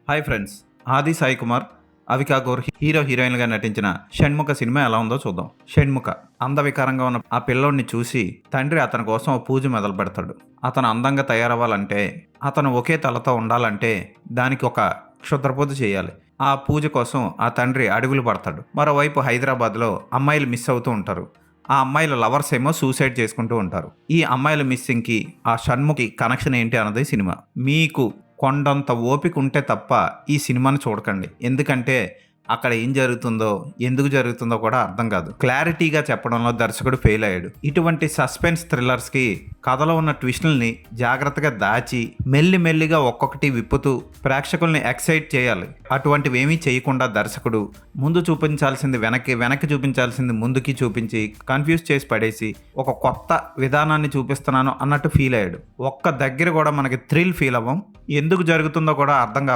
Hi friends, ఆది Sai Kumar, Avika Gaur hero హీరోయిన్గా నటించిన షణ్ముఖ సినిమా ఎలా ఉందో చూద్దాం. షణ్ముఖ అందవికారంగా ఉన్న ఆ పిల్లోడిని చూసి తండ్రి అతని కోసం ఓ పూజ మొదలు పెడతాడు. అతను అందంగా తయారవ్వాలంటే, అతను ఒకే తలతో ఉండాలంటే దానికి ఒక క్షుద్ర పూజ చేయాలి. ఆ పూజ కోసం ఆ తండ్రి అడుగులు పడతాడు. మరోవైపు హైదరాబాద్లో అమ్మాయిలు మిస్ అవుతూ ఉంటారు. ఆ అమ్మాయిల లవర్స్ ఏమో సూసైడ్ చేసుకుంటూ ఉంటారు. ఈ అమ్మాయిల మిస్సింగ్కి ఆ షణ్ముఖి కనెక్షన్ ఏంటి అన్నది సినిమా. మీకు కొండంత ఓపిక ఉంటే తప్ప ఈ సినిమాని చూడకండి. ఎందుకంటే అక్కడ ఏం జరుగుతుందో, ఎందుకు జరుగుతుందో కూడా అర్థం కాదు. క్లారిటీగా చెప్పడంలో దర్శకుడు ఫెయిల్ అయ్యాడు. ఇటువంటి సస్పెన్స్ థ్రిల్లర్స్కి కథలో ఉన్న ట్విస్టుల్ని జాగ్రత్తగా దాచి మెల్లిమెల్లిగా ఒక్కొక్కటి విప్పుతూ ప్రేక్షకుల్ని ఎక్సైట్ చేయాలి. అటువంటివి ఏమీ చేయకుండా దర్శకుడు ముందు చూపించాల్సింది వెనక్కి చూపించాల్సింది ముందుకి చూపించి కన్ఫ్యూజ్ చేసి పడేసి ఒక కొత్త విధానాన్ని చూపిస్తున్నాను అన్నట్టు ఫీల్ అయ్యాడు. ఒక్క దగ్గర కూడా మనకి థ్రిల్ ఫీల్ అవ్వం. ఎందుకు జరుగుతుందో కూడా అర్థం కాదు.